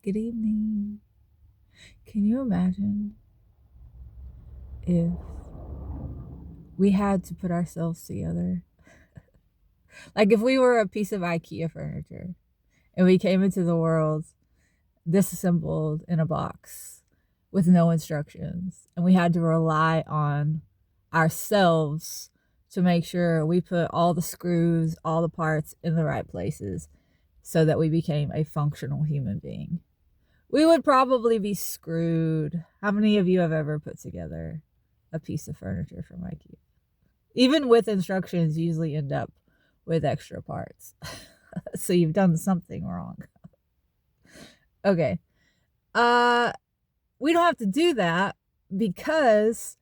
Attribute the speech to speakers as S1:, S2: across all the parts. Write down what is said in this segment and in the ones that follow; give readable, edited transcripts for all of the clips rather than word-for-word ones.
S1: Good evening. Can you imagine if we had to put ourselves together? Like if we were a piece of IKEA furniture and we came into the world disassembled in a box with no instructions, and we had to rely on ourselves to make sure we put all the screws, all the parts in the right places so that we became a functional human being. We would probably be screwed. How many of you have ever put together a piece of furniture from IKEA? Even with instructions, you usually end up with extra parts. So you've done something wrong. Okay. We don't have to do that because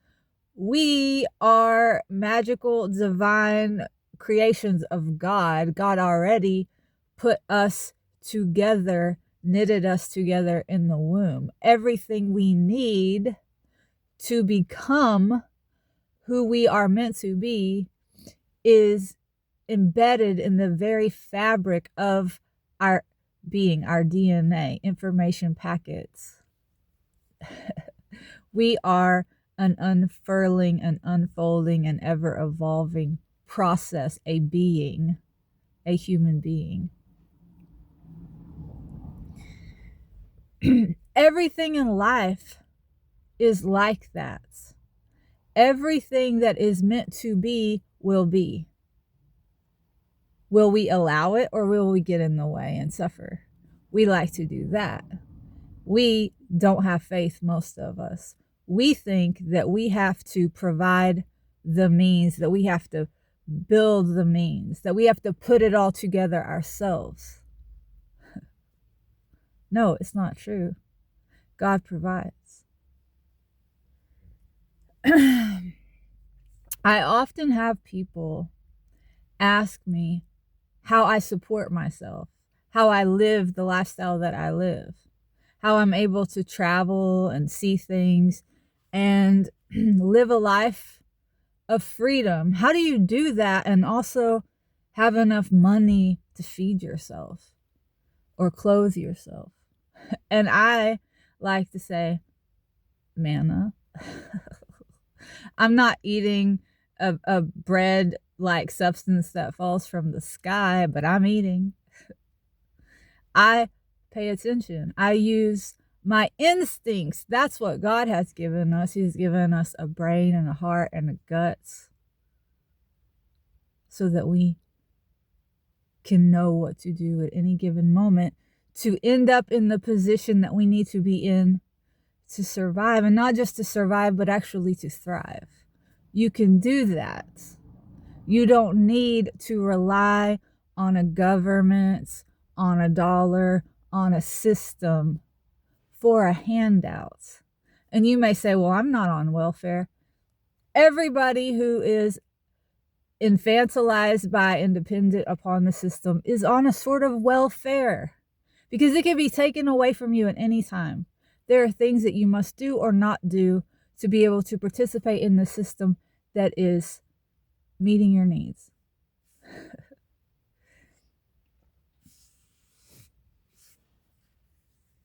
S1: we are magical, divine creations of God. God already put us together, knitted us together in the womb. Everything we need to become who we are meant to be is embedded in the very fabric of our being, our DNA, information packets. We are an unfurling, an unfolding, an ever evolving process, a being, a human being. Everything in life is like that. Everything that is meant to be will be. Will we allow it, or will we get in the way and suffer? We like to do that. We don't have faith, most of us. We think that we have to provide the means, that we have to build the means, that we have to put it all together ourselves. No, it's not true. God provides. I often have people ask me how I support myself, how I live the lifestyle that I live, how I'm able to travel and see things and live a life of freedom. How do you do that and also have enough money to feed yourself or clothe yourself? And I like to say, manna. I'm not eating a bread like substance that falls from the sky, but I'm eating. I pay attention. I use my instincts. That's what God has given us. He's given us a brain and a heart and a guts so that we can know what to do at any given moment to end up in the position that we need to be in to survive, and not just to survive, but actually to thrive. You can do that. You don't need to rely on a government, on a dollar, on a system for a handout. And you may say, well, I'm not on welfare. Everybody who is infantilized by and dependent upon the system is on a sort of welfare, because it can be taken away from you at any time. There are things that you must do or not do to be able to participate in the system that is meeting your needs.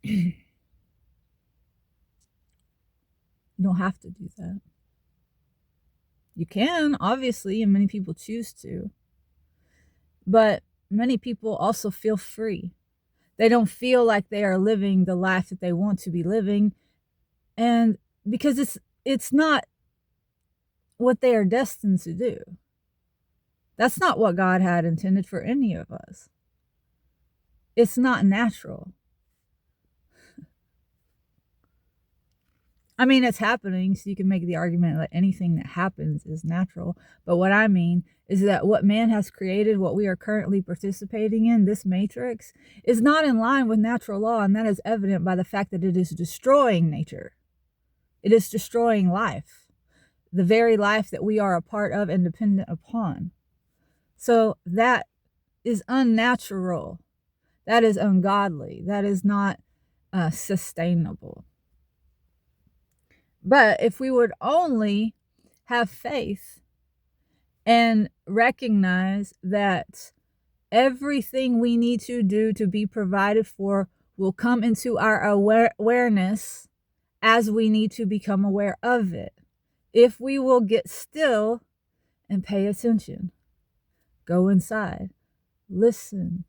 S1: You don't have to do that. You can, obviously, and many people choose to. But many people also feel free. They don't feel like they are living the life that they want to be living, and because it's not what they are destined to do. That's not what God had intended for any of us. It's not natural. I mean, it's happening, so you can make the argument that anything that happens is natural. But what I mean is that what man has created, what we are currently participating in, this matrix, is not in line with natural law, and that is evident by the fact that it is destroying nature. It is destroying life, the very life that we are a part of and dependent upon. So that is unnatural. That is ungodly. That is not sustainable. But if we would only have faith and recognize that everything we need to do to be provided for will come into our awareness as we need to become aware of it. If we will get still and pay attention, go inside, listen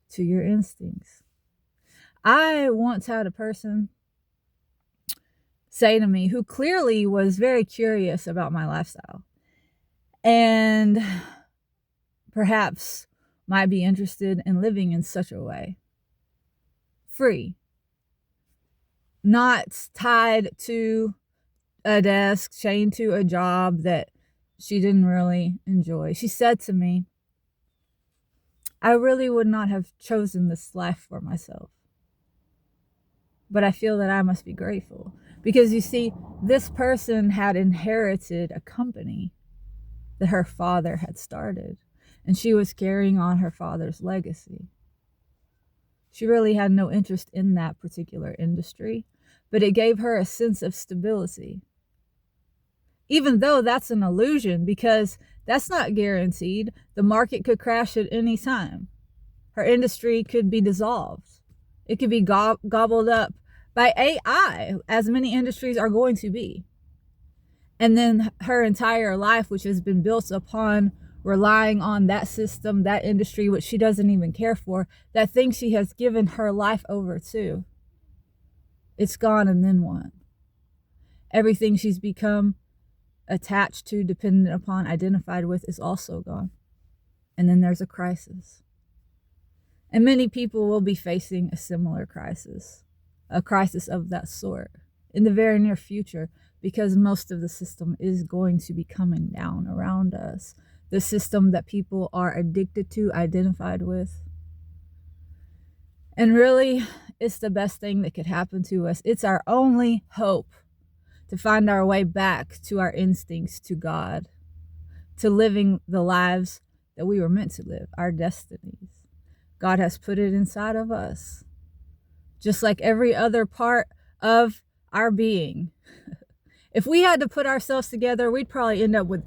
S1: to your instincts. I once had a person say to me, who clearly was very curious about my lifestyle and perhaps might be interested in living in such a way. Free. Not tied to a desk, chained to a job that she didn't really enjoy. She said to me, I really would not have chosen this life for myself. But I feel that I must be grateful. Because you see, this person had inherited a company that her father had started. And she was carrying on her father's legacy. She really had no interest in that particular industry, but it gave her a sense of stability. Even though that's an illusion, because that's not guaranteed. The market could crash at any time. Her industry could be dissolved. It could be gobbled up by AI, as many industries are going to be. And then her entire life, which has been built upon relying on that system, that industry, which she doesn't even care for, that thing she has given her life over to, it's gone, and then what? Everything she's become attached to, dependent upon, identified with is also gone. And then there's a crisis. And many people will be facing a similar crisis, a crisis of that sort in the very near future, because most of the system is going to be coming down around us. The system that people are addicted to, identified with. And really, it's the best thing that could happen to us. It's our only hope to find our way back to our instincts, to God, to living the lives that we were meant to live, our destinies. God has put it inside of us, just like every other part of our being. If we had to put ourselves together, we'd probably end up with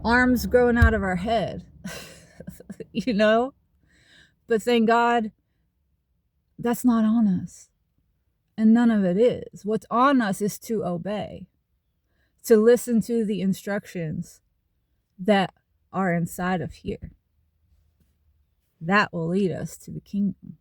S1: arms growing out of our head, you know? But thank God, that's not on us. And none of it is. What's on us is to obey, to listen to the instructions that are inside of here. That will lead us to the kingdom.